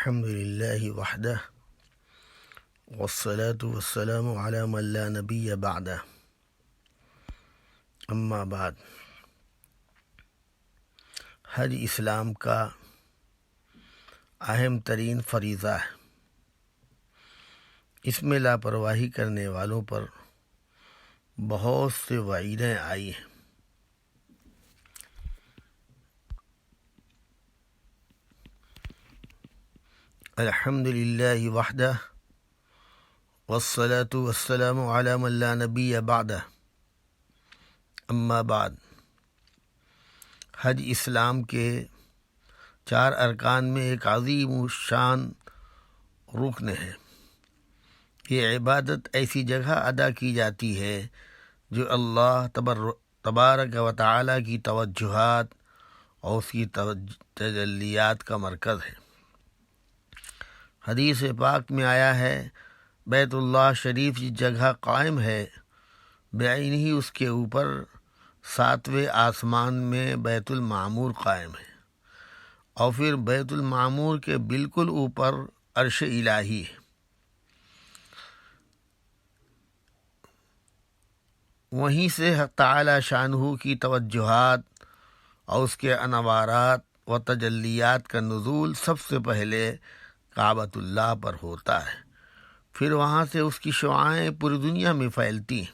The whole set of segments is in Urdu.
الحمد للہ وحدہ والصلاة والسلام علی من لا نبی بعدہ اما بعد۔ حج اسلام کا اہم ترین فریضہ ہے۔ اس میں لاپرواہی کرنے والوں پر بہت سے وعیدیں آئی ہیں۔ الحمد للہ وحدہ والصلاة والسلام علی من لا نبی بعدہ اما بعد۔ حج اسلام کے 4 ارکان میں ایک عظیم الشان رکن ہے۔ یہ عبادت ایسی جگہ ادا کی جاتی ہے جو اللہ تبارک و تعالی کی توجہات اور اس کی تجلیات کا مرکز ہے۔ حدیث پاک میں آیا ہے، بیت اللہ شریف جس جگہ قائم ہے بعین ہی اس کے اوپر 7ویں آسمان میں بیت المعمور قائم ہے، اور پھر بیت المعمور کے بالکل اوپر عرش الہی ہے۔ وہیں سے حق تعالی شانہ کی توجہات اور اس کے انوارات و تجلیات کا نزول سب سے پہلے کعبۃ اللہ پر ہوتا ہے، پھر وہاں سے اس کی شعاعیں پوری دنیا میں پھیلتی ہیں۔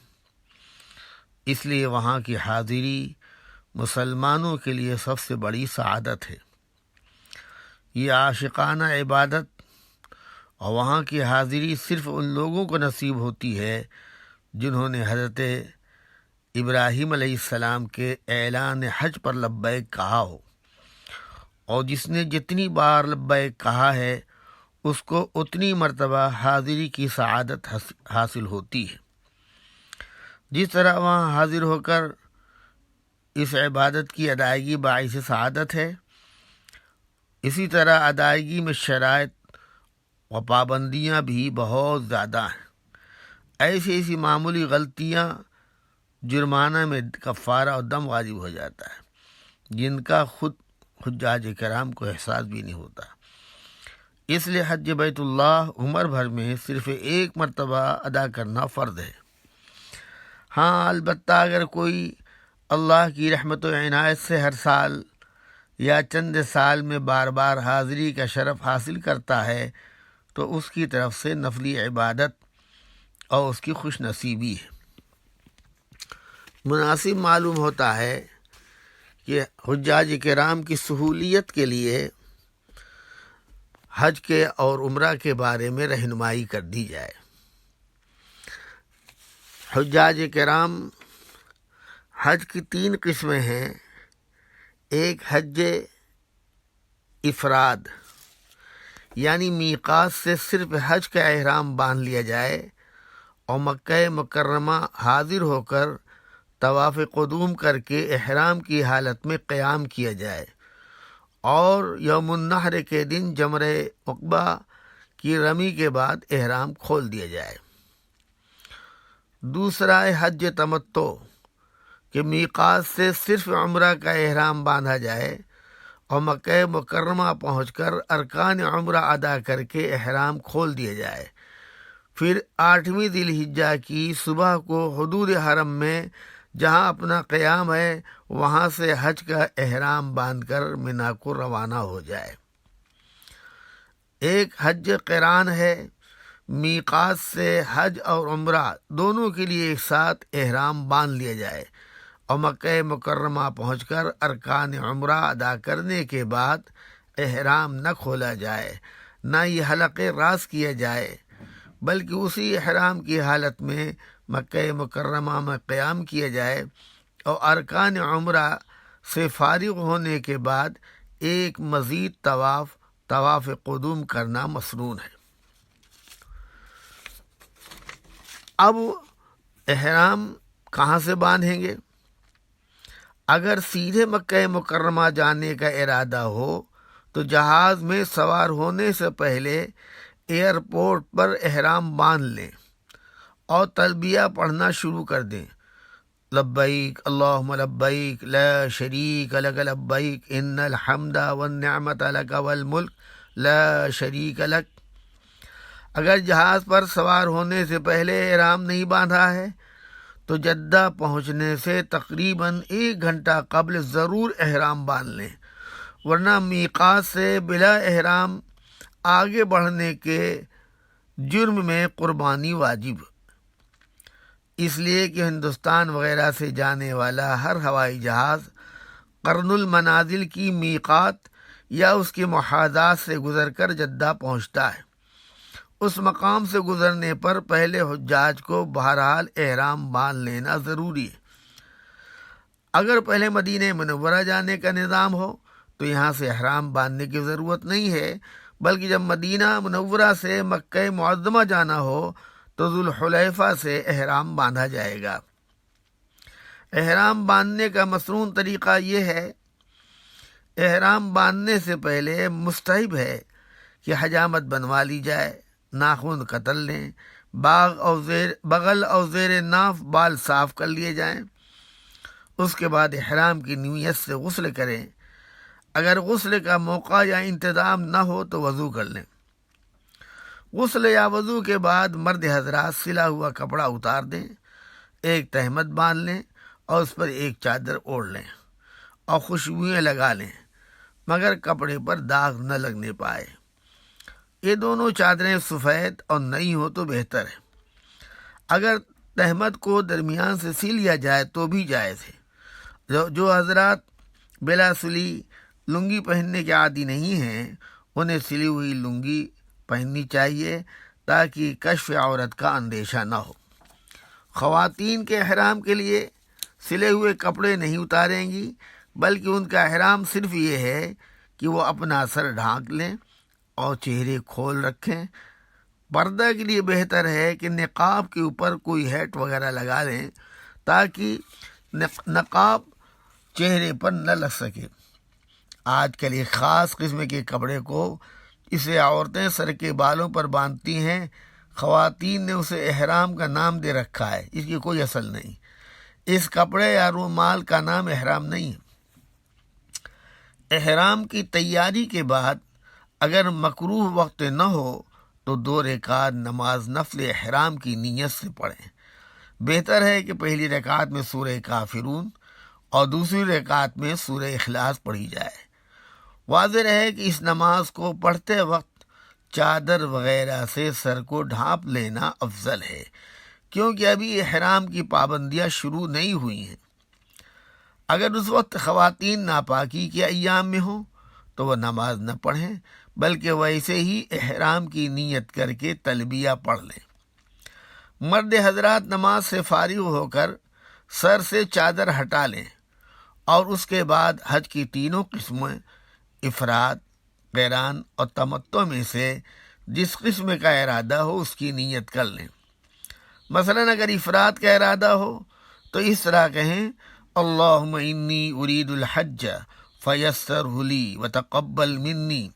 اس لیے وہاں کی حاضری مسلمانوں کے لیے سب سے بڑی سعادت ہے۔ یہ عاشقانہ عبادت اور وہاں کی حاضری صرف ان لوگوں کو نصیب ہوتی ہے جنہوں نے حضرت ابراہیم علیہ السلام کے اعلان حج پر لبیک کہا ہو، اور جس نے جتنی بار لبیک کہا ہے اس کو اتنی مرتبہ حاضری کی سعادت حاصل ہوتی ہے۔ جس طرح وہاں حاضر ہو کر اس عبادت کی ادائیگی باعث سعادت ہے، اسی طرح ادائیگی میں شرائط و پابندیاں بھی بہت زیادہ ہیں۔ ایسی معمولی غلطیاں جرمانہ میں کفارہ اور دم واجب ہو جاتا ہے، جن کا خود حجاج کرام کو احساس بھی نہیں ہوتا۔ اس لیے حج بیت اللہ عمر بھر میں صرف ایک مرتبہ ادا کرنا فرض ہے۔ ہاں، البتہ اگر کوئی اللہ کی رحمت و عنایت سے ہر سال یا چند سال میں بار بار حاضری کا شرف حاصل کرتا ہے تو اس کی طرف سے نفلی عبادت اور اس کی خوش نصیبی ہے۔ مناسب معلوم ہوتا ہے کہ حجاج کرام کی سہولیت کے لیے حج کے اور عمرہ کے بارے میں رہنمائی کر دی جائے۔ حجاج کرام حج کی 3 قسمیں ہیں۔ ایک حج افراد، یعنی میقات سے صرف حج کا احرام باندھ لیا جائے اور مکہ مکرمہ حاضر ہو کر طواف قدوم کر کے احرام کی حالت میں قیام کیا جائے، اور یوم النحر کے دن جمرہ عقبہ کی رمی کے بعد احرام کھول دیا جائے۔ دوسرا ہے حج تمتع، کہ میقات سے صرف عمرہ کا احرام باندھا جائے اور مکہ مکرمہ پہنچ کر ارکان عمرہ ادا کر کے احرام کھول دیا جائے، پھر 8ویں ذی الحجہ کی صبح کو حدود حرم میں جہاں اپنا قیام ہے وہاں سے حج کا احرام باندھ کر منا کو روانہ ہو جائے۔ ایک حج قران ہے، میقات سے حج اور عمرہ دونوں کے لیے ایک ساتھ احرام باندھ لیا جائے اور مکہ مکرمہ پہنچ کر ارکان عمرہ ادا کرنے کے بعد احرام نہ کھولا جائے، نہ یہ حلق راس کیا جائے، بلکہ اسی احرام کی حالت میں مکہ مکرمہ میں قیام کیا جائے، اور ارکان عمرہ سے فارغ ہونے کے بعد ایک مزید طواف قدوم کرنا مسنون ہے۔ اب احرام کہاں سے باندھیں گے؟ اگر سیدھے مکہ مکرمہ جانے کا ارادہ ہو تو جہاز میں سوار ہونے سے پہلے ایئرپورٹ پر احرام باندھ لیں اور تلبیہ پڑھنا شروع کر دیں۔ لبیک اللہم لبیک لا شریک لک لبیک ان الحمد والنعمت لک والملک لا شریک لک۔ اگر جہاز پر سوار ہونے سے پہلے احرام نہیں باندھا ہے تو جدہ پہنچنے سے تقریباً 1 گھنٹہ قبل ضرور احرام باندھ لیں، ورنہ میقات سے بلا احرام آگے بڑھنے کے جرم میں قربانی واجب، اس لیے کہ ہندوستان وغیرہ سے جانے والا ہر ہوائی جہاز قرن المنازل کی میقات یا اس کے محاذات سے گزر کر جدہ پہنچتا ہے۔ اس مقام سے گزرنے پر پہلے حجاج کو بہرحال احرام باندھ لینا ضروری ہے۔ اگر پہلے مدینہ منورہ جانے کا نظام ہو تو یہاں سے احرام باندھنے کی ضرورت نہیں ہے، بلکہ جب مدینہ منورہ سے مکہ معظمہ جانا ہو تو ذوالحلیفہ سے احرام باندھا جائے گا۔ احرام باندھنے کا مسنون طریقہ یہ ہے، احرام باندھنے سے پہلے مستحب ہے کہ حجامت بنوا لی جائے، ناخن کتر لیں، بغل اور زیر ناف بال صاف کر لیے جائیں، اس کے بعد احرام کی نیت سے غسل کریں۔ اگر غسل کا موقع یا انتظام نہ ہو تو وضو کر لیں۔ غسل یا وضو کے بعد مرد حضرات سلا ہوا کپڑا اتار دیں، ایک تہمت باندھ لیں اور اس پر ایک چادر اوڑھ لیں اور خوشبوئیں لگا لیں، مگر کپڑے پر داغ نہ لگنے پائے۔ یہ دونوں چادریں سفید اور نئی ہو تو بہتر ہے۔ اگر تہمت کو درمیان سے سی لیا جائے تو بھی جائز ہے۔ جو حضرات بلا سلی لنگی پہننے کے عادی نہیں ہیں انہیں سلی ہوئی لنگی پہننی چاہیے تاکہ کشف عورت کا اندیشہ نہ ہو۔ خواتین کے احرام کے لیے سلے ہوئے کپڑے نہیں اتاریں گی، بلکہ ان کا احرام صرف یہ ہے کہ وہ اپنا سر ڈھانک لیں اور چہرے کھول رکھیں۔ پردہ کے لیے بہتر ہے کہ نقاب کے اوپر کوئی ہیٹ وغیرہ لگا لیں تاکہ نقاب چہرے پر نہ لگ سکے۔ آج کل ایک خاص قسم کے کپڑے کو اسے عورتیں سر کے بالوں پر باندھتی ہیں، خواتین نے اسے احرام کا نام دے رکھا ہے، اس کی کوئی اصل نہیں۔ اس کپڑے یا رومال کا نام احرام نہیں ہے۔ احرام کی تیاری کے بعد اگر مکروہ وقت نہ ہو تو 2 رکعت نماز نفل احرام کی نیت سے پڑھیں۔ بہتر ہے کہ پہلی رکعت میں سورہ کافرون اور دوسری رکعت میں سورہ اخلاص پڑھی جائے۔ واضح ہے کہ اس نماز کو پڑھتے وقت چادر وغیرہ سے سر کو ڈھانپ لینا افضل ہے، کیونکہ ابھی احرام کی پابندیاں شروع نہیں ہوئی ہیں۔ اگر اس وقت خواتین ناپاکی کے ایام میں ہوں تو وہ نماز نہ پڑھیں، بلکہ ویسے ہی احرام کی نیت کر کے تلبیہ پڑھ لیں۔ مرد حضرات نماز سے فارغ ہو کر سر سے چادر ہٹا لیں اور اس کے بعد حج کی 3 قسمیں افراد، قران اور تمتع میں سے جس قسم کا ارادہ ہو اس کی نیت کر لیں۔ مثلا اگر افراد کا ارادہ ہو تو اس طرح کہیں، اللہم انی ارید الحج فیسرہ لی وتقبل منی۔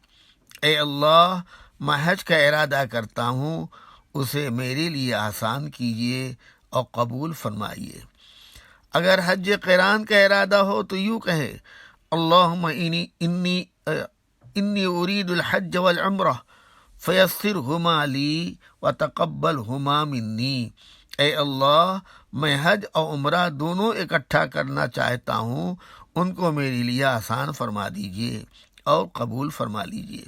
اے اللہ، میں حج کا ارادہ کرتا ہوں، اسے میرے لیے آسان کیجیے اور قبول فرمائیے۔ اگر حج قران کا ارادہ ہو تو یوں کہے، اللہم انی ارید الحج والعمرہ فیسرہما لی وتقبلہما منی۔ اے اللہ، میں حج اور عمرہ دونوں اکٹھا کرنا چاہتا ہوں، ان کو میرے لیے آسان فرما دیجیے اور قبول فرما لیجیے۔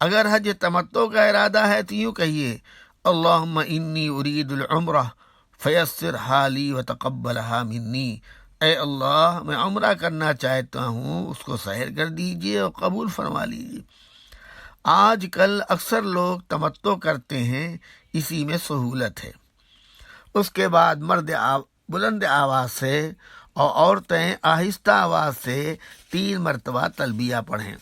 اگر حج تمتع کا ارادہ ہے تو یوں کہیے، اللہم انی ارید العمرہ فیسرہا لی وتقبلہا منی۔ اے اللہ، میں عمرہ کرنا چاہتا ہوں، اس کو سہل کر دیجیے اور قبول فرما لیجیے۔ آج کل اکثر لوگ تمتع کرتے ہیں، اسی میں سہولت ہے۔ اس کے بعد مرد بلند آواز سے اور عورتیں آہستہ آواز سے 3 مرتبہ تلبیہ پڑھیں،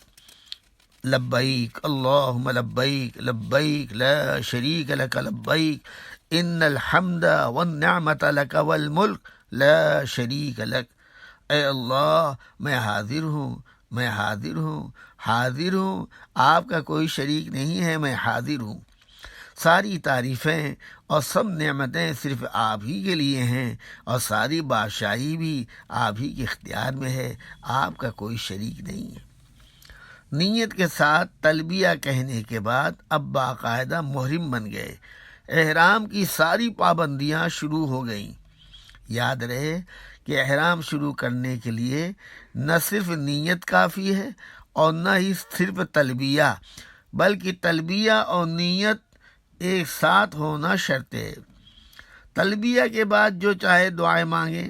لبیک اللہم لبیک لبیک لا شریک لک لبیک ان الحمد والنعمت لک والملک لا شریک لک۔ اے اللہ، میں حاضر ہوں، میں حاضر ہوں، حاضر ہوں، آپ کا کوئی شریک نہیں ہے، میں حاضر ہوں۔ ساری تعریفیں اور سب نعمتیں صرف آپ ہی کے لیے ہیں اور ساری بادشاہی بھی آپ ہی کے اختیار میں ہے، آپ کا کوئی شریک نہیں ہے۔ نیت کے ساتھ تلبیہ کہنے کے بعد اب باقاعدہ محرم بن گئے، احرام کی ساری پابندیاں شروع ہو گئیں۔ یاد رہے کہ احرام شروع کرنے کے لیے نہ صرف نیت کافی ہے اور نہ ہی صرف تلبیہ، بلکہ تلبیہ اور نیت ایک ساتھ ہونا شرط ہے۔ تلبیہ کے بعد جو چاہے دعائیں مانگے،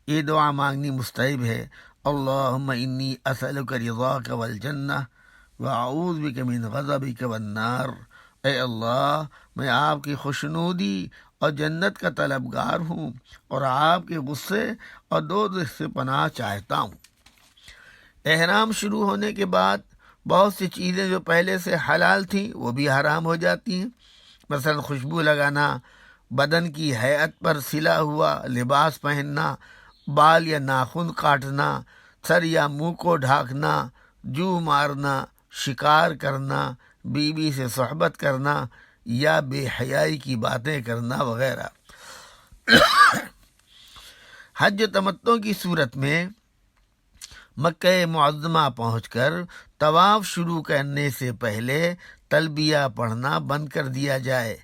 یہ دعا مانگنی مستحب ہے۔ اللہم انی اسألک رضاک والجنہ واعوذ بک من غضبک والنار۔ اے اللہ، میں آپ کی خوشنودی اور جنت کا طلبگار ہوں اور آپ کے غصے اور دوزخ سے پناہ چاہتا ہوں۔ احرام شروع ہونے کے بعد بہت سی چیزیں جو پہلے سے حلال تھیں وہ بھی حرام ہو جاتی ہیں، مثلا خوشبو لگانا، بدن کی ہیئت پر سلا ہوا لباس پہننا، بال یا ناخن کاٹنا، سر یا منہ کو ڈھانکنا، جو مارنا، شکار کرنا، بیوی سے صحبت کرنا یا بے حیائی کی باتیں کرنا وغیرہ۔ حج تمتع کی صورت میں مکہ معظمہ پہنچ کر طواف شروع کرنے سے پہلے تلبیہ پڑھنا بند کر دیا جائے،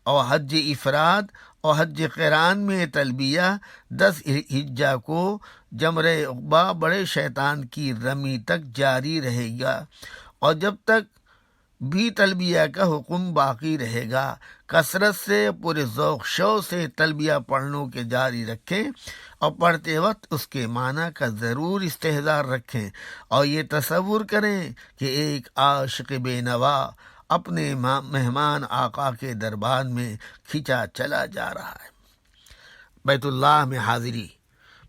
اور حج افراد اور حج قران میں تلبیہ 10 حجہ کو جمرہ عقبہ بڑے شیطان کی رمی تک جاری رہے گا، اور جب تک بھی تلبیہ کا حکم باقی رہے گا کثرت سے پورے ذوق شوق سے تلبیہ پڑھنوں کے جاری رکھیں، اور پڑھتے وقت اس کے معنی کا ضرور استحضار رکھیں، اور یہ تصور کریں کہ ایک عاشق بے نوا اپنے مہمان آقا کے دربار میں کھنچا چلا جا رہا ہے۔ بیت اللہ میں حاضری،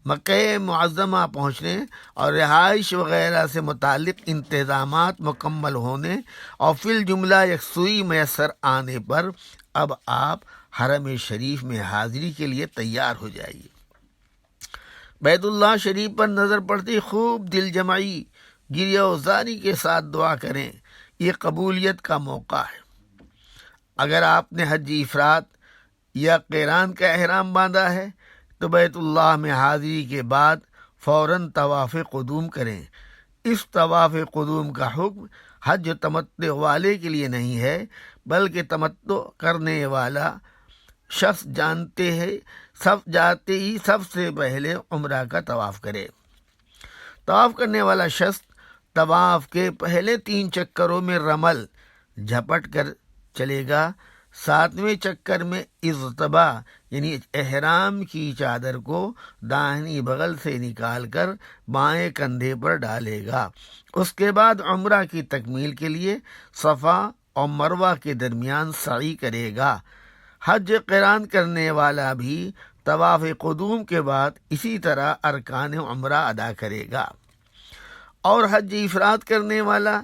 مکہ معظمہ پہنچنے اور رہائش وغیرہ سے متعلق انتظامات مکمل ہونے اور فی الجملہ یکسوئی میسر آنے پر اب آپ حرم شریف میں حاضری کے لیے تیار ہو جائیے۔ بیت اللہ شریف پر نظر پڑتی خوب دل جمعی، گریہ وزاری کے ساتھ دعا کریں، یہ قبولیت کا موقع ہے۔ اگر آپ نے حج افراد یا قران کا احرام باندھا ہے تو بیت اللہ میں حاضری کے بعد فوراً طواف قدوم کریں۔ اس طواف قدوم کا حکم حج تمتع والے کے لیے نہیں ہے، بلکہ تمتع کرنے والا شخص جاتے ہی سب سے پہلے عمرہ کا طواف کرے۔ طواف کرنے والا شخص طواف کے پہلے 3 چکروں میں رمل جھپٹ کر چلے گا، 7ویں چکر میں اضطبا یعنی احرام کی چادر کو داہنی بغل سے نکال کر بائیں کندھے پر ڈالے گا۔ اس کے بعد عمرہ کی تکمیل کے لیے صفا اور مروہ کے درمیان سعی کرے گا۔ حج قران کرنے والا بھی طواف قدوم کے بعد اسی طرح ارکان عمرہ ادا کرے گا، اور حج افراد کرنے والا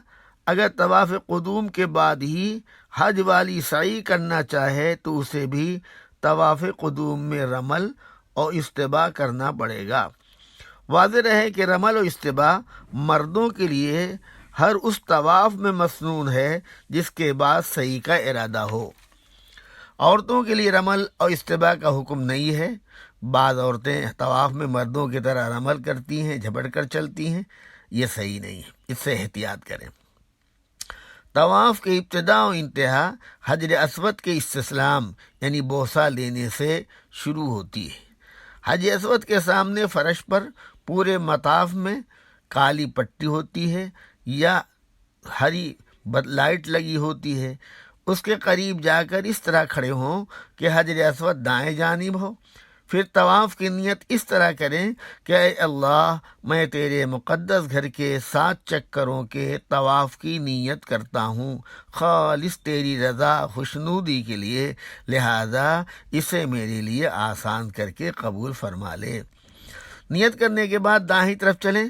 اگر طواف قدوم کے بعد ہی حج والی سعی کرنا چاہے تو اسے بھی طواف قدوم میں رمل اور استباء کرنا پڑے گا۔ واضح رہے کہ رمل اور استباء مردوں کے لیے ہر اس طواف میں مسنون ہے جس کے بعد سعی کا ارادہ ہو۔ عورتوں کے لیے رمل اور استباء کا حکم نہیں ہے۔ بعض عورتیں طواف میں مردوں کی طرح رمل کرتی ہیں، جھپٹ کر چلتی ہیں، یہ صحیح نہیں ہے، اس سے احتیاط کریں۔ طواف کے ابتدا و انتہا حجر اسود کے استسلام یعنی بوسہ لینے سے شروع ہوتی ہے۔ حجر اسود کے سامنے فرش پر پورے مطاف میں کالی پٹی ہوتی ہے یا ہری لائٹ لگی ہوتی ہے۔ اس کے قریب جا کر اس طرح کھڑے ہوں کہ حجر اسود دائیں جانب ہو۔ پھر طواف کی نیت اس طرح کریں کہ اے اللہ، میں تیرے مقدس گھر کے 7 چکروں کے طواف کی نیت کرتا ہوں خالص تیری رضا خوشنودی کے لیے، لہذا اسے میرے لیے آسان کر کے قبول فرما لے۔ نیت کرنے کے بعد دائیں طرف چلیں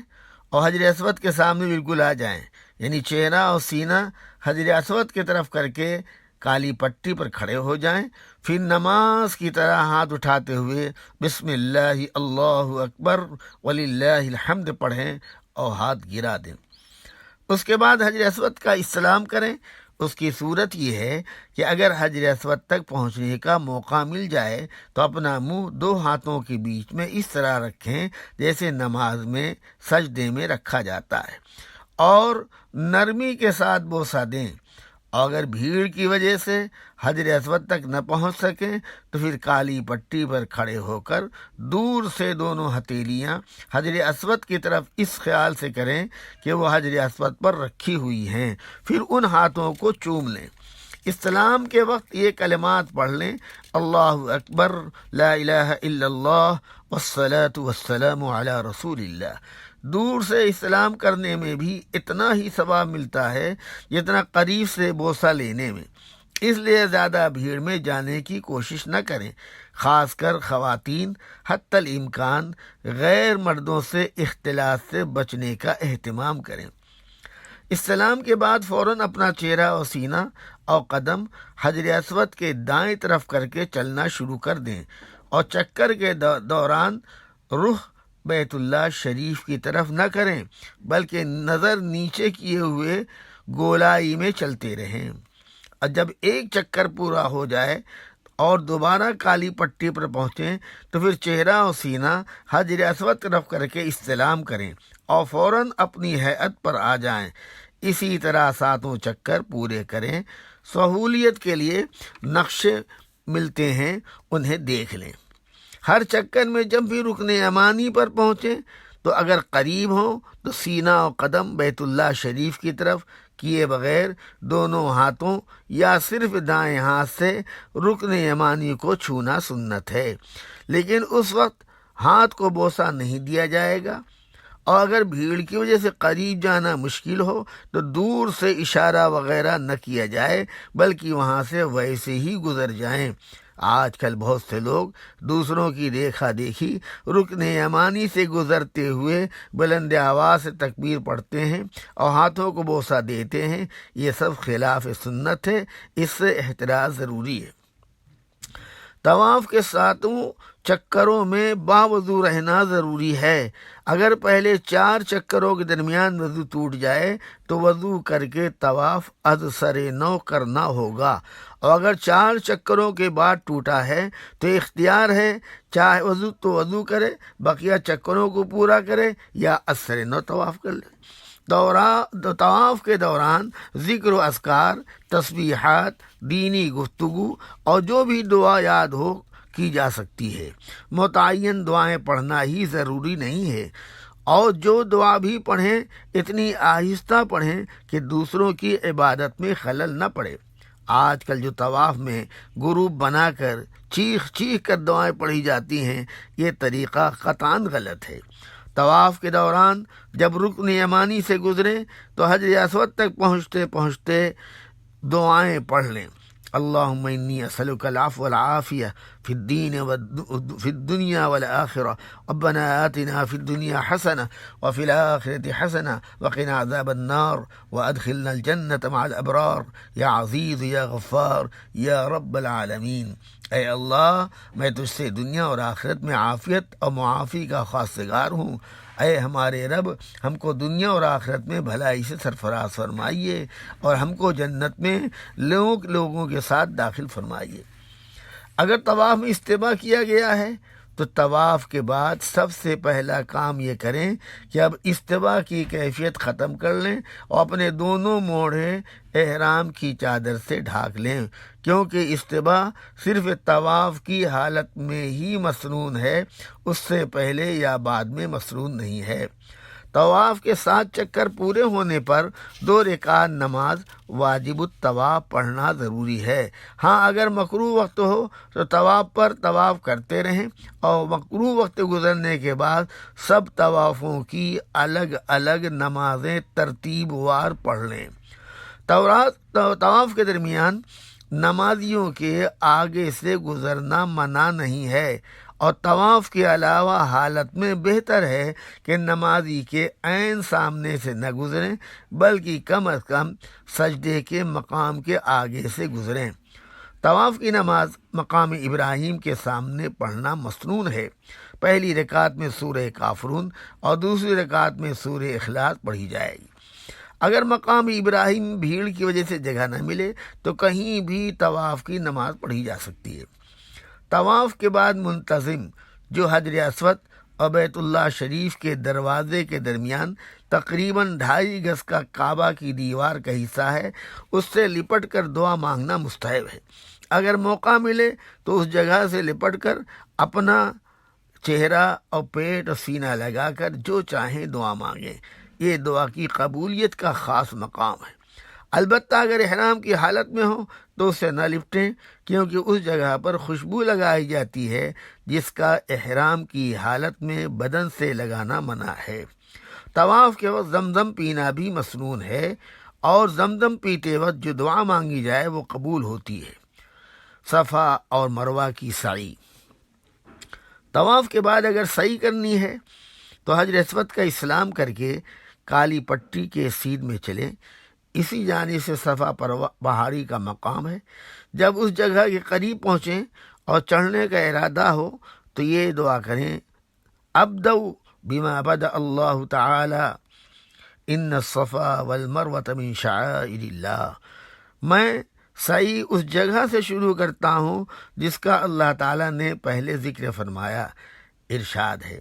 اور حجر اسود کے سامنے بالکل آ جائیں، یعنی چہرہ اور سینہ حجر اسود کی طرف کر کے کالی پٹی پر کھڑے ہو جائیں۔ پھر نماز کی طرح ہاتھ اٹھاتے ہوئے بسم اللہ اللہ اکبر وللہ الحمد پڑھیں اور ہاتھ گرا دیں۔ اس کے بعد حجر اسود کا استلام کریں۔ اس کی صورت یہ ہے کہ اگر حجر اسود تک پہنچنے کا موقع مل جائے تو اپنا منہ 2 ہاتھوں کے بیچ میں اس طرح رکھیں جیسے نماز میں سجدے میں رکھا جاتا ہے، اور نرمی کے ساتھ بوسہ دیں، اور اگر بھیڑ کی وجہ سے حجر اسود تک نہ پہنچ سکیں تو پھر کالی پٹی پر کھڑے ہو کر دور سے دونوں ہتھیلیاں حجر اسود کی طرف اس خیال سے کریں کہ وہ حجر اسود پر رکھی ہوئی ہیں، پھر ان ہاتھوں کو چوم لیں۔ استلام کے وقت یہ کلمات پڑھ لیں: اللہ اکبر، لا الہ الا اللہ، والصلاة والسلام علی رسول اللہ۔ دور سے استلام کرنے میں بھی اتنا ہی ثواب ملتا ہے جتنا قریب سے بوسہ لینے میں، اس لیے زیادہ بھیڑ میں جانے کی کوشش نہ کریں، خاص کر خواتین حتی الامکان غیر مردوں سے اختلاط سے بچنے کا اہتمام کریں۔ استلام کے بعد فوراً اپنا چہرہ اور سینہ اور قدم حجر اسود کے دائیں طرف کر کے چلنا شروع کر دیں، اور چکر کے دوران رخ بیت اللہ شریف کی طرف نہ کریں بلکہ نظر نیچے کیے ہوئے گولائی میں چلتے رہیں، اور جب ایک چکر پورا ہو جائے اور دوبارہ کالی پٹی پر پہنچیں تو پھر چہرہ اور سینہ حجر اسود طرف کر کے استلام کریں اور فوراً اپنی ہیئت پر آ جائیں۔ اسی طرح 7 چکر پورے کریں۔ سہولیت کے لیے نقشے ملتے ہیں، انہیں دیکھ لیں۔ ہر چکر میں جب بھی رکن یمانی پر پہنچیں تو اگر قریب ہوں تو سینہ اور قدم بیت اللہ شریف کی طرف کیے بغیر دونوں ہاتھوں یا صرف دائیں ہاتھ سے رکن یمانی کو چھونا سنت ہے، لیکن اس وقت ہاتھ کو بوسہ نہیں دیا جائے گا، اور اگر بھیڑ کی وجہ سے قریب جانا مشکل ہو تو دور سے اشارہ وغیرہ نہ کیا جائے بلکہ وہاں سے ویسے ہی گزر جائیں۔ آج کل بہت سے لوگ دوسروں کی دیکھا دیکھی رکن یمانی سے گزرتے ہوئے بلند آواز سے تکبیر پڑھتے ہیں اور ہاتھوں کو بوسہ دیتے ہیں، یہ سب خلاف سنت ہے، اس سے احتراز ضروری ہے۔ طواف کے 7 چکروں میں باوضو رہنا ضروری ہے۔ اگر پہلے 4 چکروں کے درمیان وضو ٹوٹ جائے تو وضو کر کے طواف از سر نو کرنا ہوگا، اور اگر 4 چکروں کے بعد ٹوٹا ہے تو اختیار ہے، چاہے وضو تو وضو کرے، بقیہ چکروں کو پورا کرے یا از سر نو طواف کر لے۔ طواف کے دوران ذکر و اذکار، تسبیحات، دینی گفتگو اور جو بھی دعا یاد ہو کی جا سکتی ہے۔ متعین دعائیں پڑھنا ہی ضروری نہیں ہے، اور جو دعا بھی پڑھیں اتنی آہستہ پڑھیں کہ دوسروں کی عبادت میں خلل نہ پڑے۔ آج کل جو طواف میں گروپ بنا کر چیخ چیخ کر دعائیں پڑھی جاتی ہیں، یہ طریقہ قطعاً غلط ہے۔ طواف کے دوران جب رکن یمانی سے گزریں تو حجر اسود تک پہنچتے دعائیں پڑھ لیں: اللہم انی اسألک العفو والعافیہ فی الدنیا والآخرہ، ربنا آتنا فی الدنیا حسنہ وفی الآخرۃ حسنہ وقنا عذاب النار وادخلنا الجنۃ مع الابرار یا عزیز یا غفار یا رب العالمین۔ اے اللہ، میں تجھ سے دنیا اور آخرت میں عافیت اور معافی کا خواستگار ہوں۔ اے ہمارے رب، ہم کو دنیا اور آخرت میں بھلائی سے سرفراز فرمائیے اور ہم کو جنت میں لوگوں کے ساتھ داخل فرمائیے۔ اگر طواف میں استباء کیا گیا ہے تو طواف کے بعد سب سے پہلا کام یہ کریں کہ اب استباء کی کیفیت ختم کر لیں اور اپنے دونوں موڑے احرام کی چادر سے ڈھانک لیں، کیونکہ استباء صرف طواف کی حالت میں ہی مسنون ہے، اس سے پہلے یا بعد میں مسنون نہیں ہے۔ طواف کے 7 چکر پورے ہونے پر 2 رکعت نماز واجب الطواف پڑھنا ضروری ہے۔ ہاں، اگر مکروہ وقت ہو تو طواف پر طواف کرتے رہیں اور مکروہ وقت گزرنے کے بعد سب طوافوں کی الگ الگ نمازیں ترتیب وار پڑھ لیں۔ طواف کے درمیان نمازیوں کے آگے سے گزرنا منع نہیں ہے، اور طواف کے علاوہ حالت میں بہتر ہے کہ نمازی کے عین سامنے سے نہ گزریں بلکہ کم از کم سجدے کے مقام کے آگے سے گزریں۔ طواف کی نماز مقام ابراہیم کے سامنے پڑھنا مسنون ہے۔ پہلی رکعت میں سورہ کافرون اور دوسری رکعت میں سورہ اخلاص پڑھی جائے گی۔ اگر مقام ابراہیم بھیڑ کی وجہ سے جگہ نہ ملے تو کہیں بھی طواف کی نماز پڑھی جا سکتی ہے۔ طواف کے بعد منتظم جو حجر اسود اور بیت اللہ شریف کے دروازے کے درمیان تقریباً 2.5 گز کا کعبہ کی دیوار کا حصہ ہے، اس سے لپٹ کر دعا مانگنا مستحب ہے۔ اگر موقع ملے تو اس جگہ سے لپٹ کر اپنا چہرہ اور پیٹ اور سینہ لگا کر جو چاہیں دعا مانگیں۔ یہ دعا کی قبولیت کا خاص مقام ہے۔ البتہ اگر احرام کی حالت میں ہو تو اسے نہ لپٹیں، کیونکہ اس جگہ پر خوشبو لگائی جاتی ہے جس کا احرام کی حالت میں بدن سے لگانا منع ہے۔ طواف کے وقت زمزم پینا بھی مسنون ہے، اور زمزم پیتے وقت جو دعا مانگی جائے وہ قبول ہوتی ہے۔ صفا اور مروہ کی سعی۔ طواف کے بعد اگر سعی کرنی ہے تو حجر اسود کا اسلام کر کے کالی پٹی کے سیدھ میں چلیں۔ اسی جانب سے صفا پہاڑی کا مقام ہے۔ جب اس جگہ کے قریب پہنچیں اور چڑھنے کا ارادہ ہو تو یہ دعا کریں: ابدؤ بما بدأ اللہ تعالی ان الصفا والمروۃ من شعائر اللہ۔ میں سعی اس جگہ سے شروع کرتا ہوں جس کا اللہ تعالیٰ نے پہلے ذکر فرمایا۔ ارشاد ہے: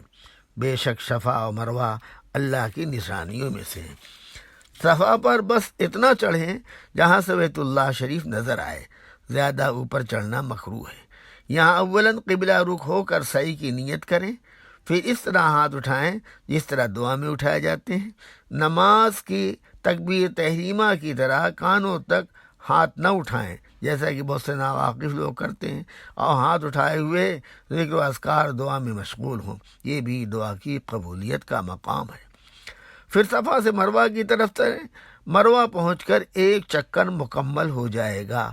بے شک صفا و مروہ اللہ کی نشانیوں میں سے ہیں۔ صفا پر بس اتنا چڑھیں جہاں سے بیت اللہ شریف نظر آئے، زیادہ اوپر چڑھنا مکروہ ہے۔ یہاں اولاً قبلہ رخ ہو کر سعی کی نیت کریں، پھر اس طرح ہاتھ اٹھائیں جس طرح دعا میں اٹھائے جاتے ہیں۔ نماز کی تکبیر تحریمہ کی طرح کانوں تک ہاتھ نہ اٹھائیں، جیسا کہ بہت سے ناواقف لوگ کرتے ہیں، اور ہاتھ اٹھائے ہوئے ذکر و اذکار دعا میں مشغول ہوں۔ یہ بھی دعا کی قبولیت کا مقام ہے۔ پھر صفا سے مروہ کی طرف چلیں۔ مروہ پہنچ کر ایک چکر مکمل ہو جائے گا۔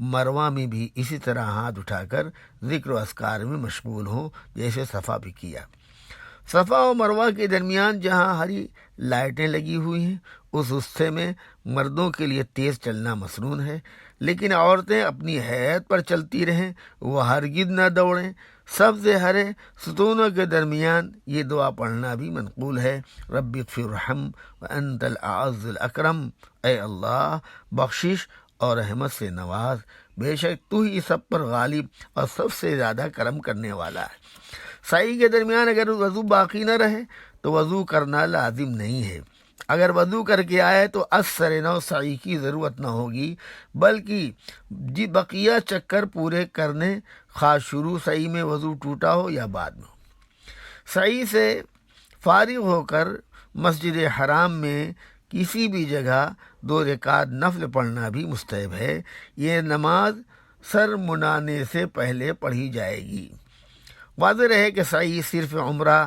مروہ میں بھی اسی طرح ہاتھ اٹھا کر ذکر و اذکار میں مشغول ہوں جیسے صفا بھی کیا۔ صفا و مروہ کے درمیان جہاں ہری لائٹیں لگی ہوئی ہیں اس حصے میں مردوں کے لیے تیز چلنا مسنون ہے، لیکن عورتیں اپنی حیت پر چلتی رہیں، وہ ہرگز نہ دوڑیں۔ سبز ہرے ستونوں کے درمیان یہ دعا پڑھنا بھی منقول ہے: رب اغفر ورحم وانت الاعز الاکرم۔ اے اللہ بخشش اور رحمت سے نواز، بے شک تو ہی سب پر غالب اور سب سے زیادہ کرم کرنے والا ہے۔ سعی کے درمیان اگر وضو باقی نہ رہے تو وضو کرنا لازم نہیں ہے۔ اگر وضو کر کے آئے تو اثر نو سعی کی ضرورت نہ ہوگی، بلکہ بقیہ چکر پورے کرنے، خواہ شروع سعی میں وضو ٹوٹا ہو یا بعد میں ہو۔ سعی سے فارغ ہو کر مسجد حرام میں کسی بھی جگہ 2 رکعت نفل پڑھنا بھی مستحب ہے۔ یہ نماز سر منانے سے پہلے پڑھی جائے گی۔ واضح رہے کہ سعی صرف عمرہ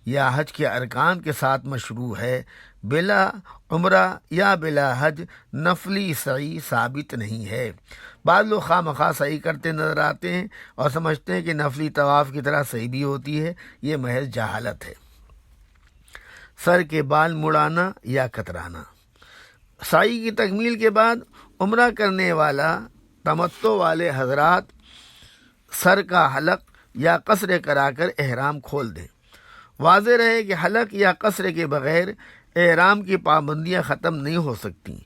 یا حج کے ارکان کے ساتھ مشروع ہے۔ بلا عمرہ یا بلا حج نفلی سعی ثابت نہیں ہے۔ بعض لوگ خواہ مخواہ سعی کرتے نظر آتے ہیں اور سمجھتے ہیں کہ نفلی طواف کی طرح سعی بھی ہوتی ہے۔ یہ محض جہالت ہے۔ سر کے بال مڑانا یا کترانا۔ سعی کی تکمیل کے بعد عمرہ کرنے والا تمتع والے حضرات سر کا حلق یا قصر کرا کر احرام کھول دیں۔ واضح رہے کہ حلق یا قصر کے بغیر احرام کی پابندیاں ختم نہیں ہو سکتی،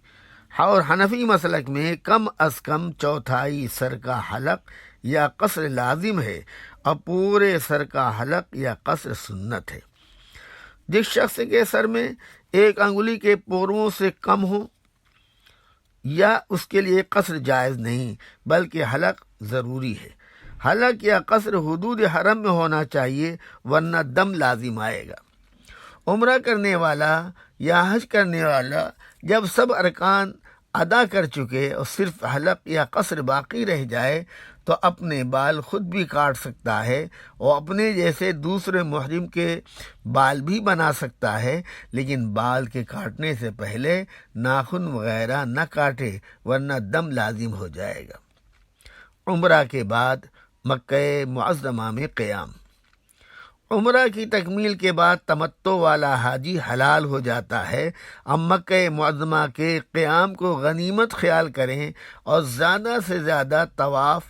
اور حنفی مسلک میں کم از کم چوتھائی سر کا حلق یا قصر لازم ہے، اور پورے سر کا حلق یا قصر سنت ہے۔ جس شخص کے سر میں 1 انگلی کے پوروں سے کم ہو یا اس کے لیے قصر جائز نہیں، بلکہ حلق ضروری ہے۔ حلق یا قصر حدود حرم میں ہونا چاہیے، ورنہ دم لازم آئے گا۔ عمرہ کرنے والا یا حج کرنے والا جب سب ارکان ادا کر چکے اور صرف حلق یا قصر باقی رہ جائے تو اپنے بال خود بھی کاٹ سکتا ہے، اور اپنے جیسے دوسرے محرم کے بال بھی بنا سکتا ہے، لیکن بال کے کاٹنے سے پہلے ناخن وغیرہ نہ کاٹے، ورنہ دم لازم ہو جائے گا۔ عمرہ کے بعد مکہ معظمہ میں قیام۔ عمرہ کی تکمیل کے بعد تمتع والا حاجی حلال ہو جاتا ہے۔ اب مکہ معظمہ کے قیام کو غنیمت خیال کریں اور زیادہ سے زیادہ طواف،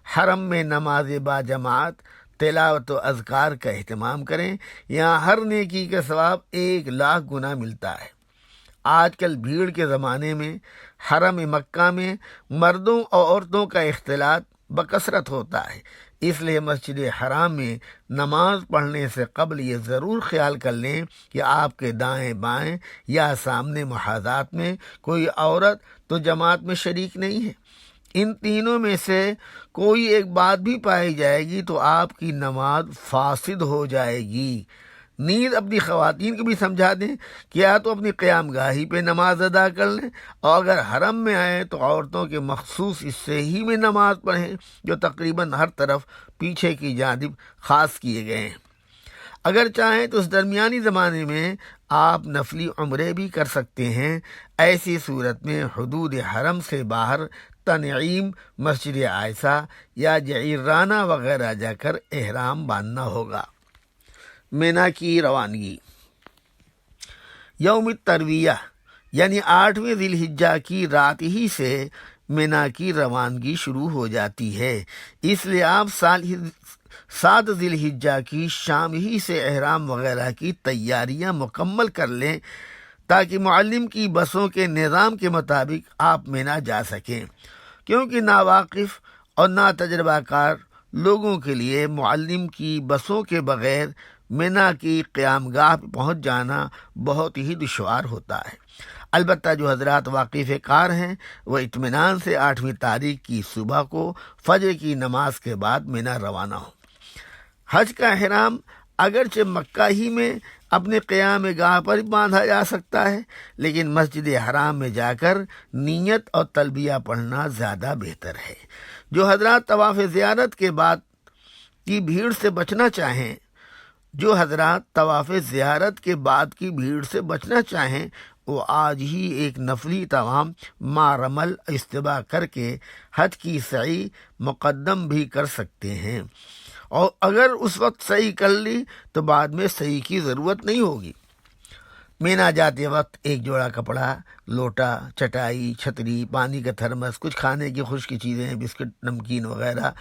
حرم میں نماز با جماعت، تلاوت و اذکار کا اہتمام کریں۔ یہاں ہر نیکی کا ثواب 1,00,000 گنا ملتا ہے۔ آج کل بھیڑ کے زمانے میں حرم مکہ میں مردوں اور عورتوں کا اختلاط بکثرت ہوتا ہے، اس لیے مسجد حرام میں نماز پڑھنے سے قبل یہ ضرور خیال کر لیں کہ آپ کے دائیں بائیں یا سامنے محاذات میں کوئی عورت تو جماعت میں شریک نہیں ہے۔ ان تینوں میں سے کوئی ایک بات بھی پائی جائے گی تو آپ کی نماز فاسد ہو جائے گی۔ نیز اپنی خواتین کو بھی سمجھا دیں کہ یا تو اپنی قیام گاہی پہ نماز ادا کر لیں، اور اگر حرم میں آئیں تو عورتوں کے مخصوص حصے ہی میں نماز پڑھیں جو تقریباً ہر طرف پیچھے کی جانب خاص کیے گئے ہیں۔ اگر چاہیں تو اس درمیانی زمانے میں آپ نفلی عمرے بھی کر سکتے ہیں۔ ایسی صورت میں حدود حرم سے باہر تنعیم، مسجد عائشہ یا جعیرانہ وغیرہ جا کر احرام باندھنا ہوگا۔ مینا کی روانگی یوم الترویہ یعنی 8ویں ذی الحجہ کی رات ہی سے مینا کی روانگی شروع ہو جاتی ہے، اس لیے آپ 7 ذی الحجہ کی شام ہی سے احرام وغیرہ کی تیاریاں مکمل کر لیں تاکہ معلم کی بسوں کے نظام کے مطابق آپ مینا جا سکیں، کیونکہ ناواقف اور ناتجربہ کار لوگوں کے لیے معلم کی بسوں کے بغیر مینا کی قیام گاہ پہنچ جانا بہت ہی دشوار ہوتا ہے۔ البتہ جو حضرات واقف کار ہیں وہ اطمینان سے 8ویں تاریخ کی صبح کو فجر کی نماز کے بعد مینا روانہ ہوں۔ حج کا احرام اگرچہ مکہ ہی میں اپنے قیام گاہ پر باندھا جا سکتا ہے، لیکن مسجد حرام میں جا کر نیت اور تلبیہ پڑھنا زیادہ بہتر ہے۔ جو حضرات طواف زیارت کے بعد کی بھیڑ سے بچنا چاہیں سے بچنا چاہیں وہ آج ہی ایک نفلی طواف ما رمل اجتماع کر کے حج کی سعی مقدم بھی کر سکتے ہیں، اور اگر اس وقت سعی کر لی تو بعد میں سعی کی ضرورت نہیں ہوگی۔ مینا جاتے وقت ایک جوڑا کپڑا، لوٹا، چٹائی، چھتری، پانی کا تھرمس، کچھ کھانے کی خشک چیزیں، بسکٹ، نمکین وغیرہ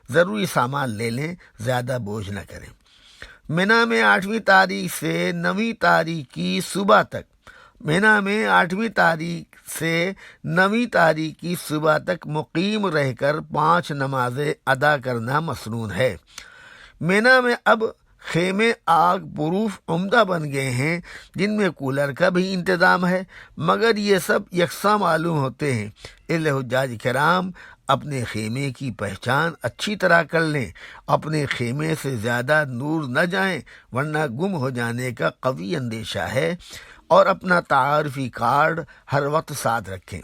ضروری سامان لے لیں، زیادہ بوجھ نہ کریں۔ مینا میں 8ویں تاریخ سے 9ویں تاریخ کی صبح تک مقیم رہ کر 5 نمازیں ادا کرنا مسنون ہے۔ مینا میں اب خیمے آگ پروف عمدہ بن گئے ہیں جن میں کولر کا بھی انتظام ہے، مگر یہ سب یکساں معلوم ہوتے ہیں، اس لیے حجاج کرام اپنے خیمے کی پہچان اچھی طرح کر لیں، اپنے خیمے سے زیادہ دور نہ جائیں ورنہ گم ہو جانے کا قوی اندیشہ ہے، اور اپنا تعارفی کارڈ ہر وقت ساتھ رکھیں۔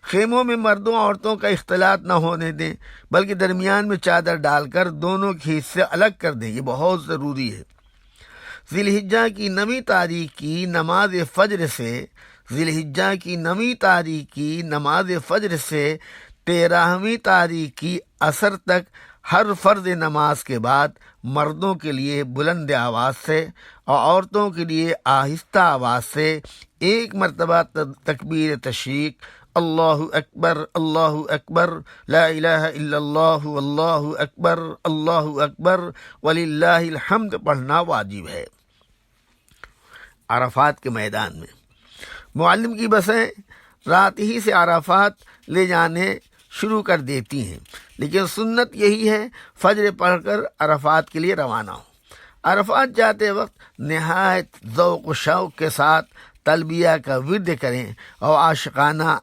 خیموں میں مردوں عورتوں کا اختلاط نہ ہونے دیں، بلکہ درمیان میں چادر ڈال کر دونوں کے حصے الگ کر دیں، یہ بہت ضروری ہے۔ ذی الحجہ کی 9ویں تاریخ کی نماز فجر سے 13ویں تاریخ کی عصر تک ہر فرض نماز کے بعد مردوں کے لیے بلند آواز سے اور عورتوں کے لیے آہستہ آواز سے 1 مرتبہ تکبیر تشریق، اللہ اکبر لا الہ الا اللہ واللہ اکبر وللہ الحمد پڑھنا واجب ہے۔ عرفات کے میدان میں معلم کی بسیں رات ہی سے عرفات لے جانے شروع کر دیتی ہیں، لیکن سنت یہی ہے فجر پڑھ کر عرفات کے لیے روانہ ہوں۔ عرفات جاتے وقت نہایت ذوق و شوق کے ساتھ تلبیہ کا ورد کریں اور عاشقانہ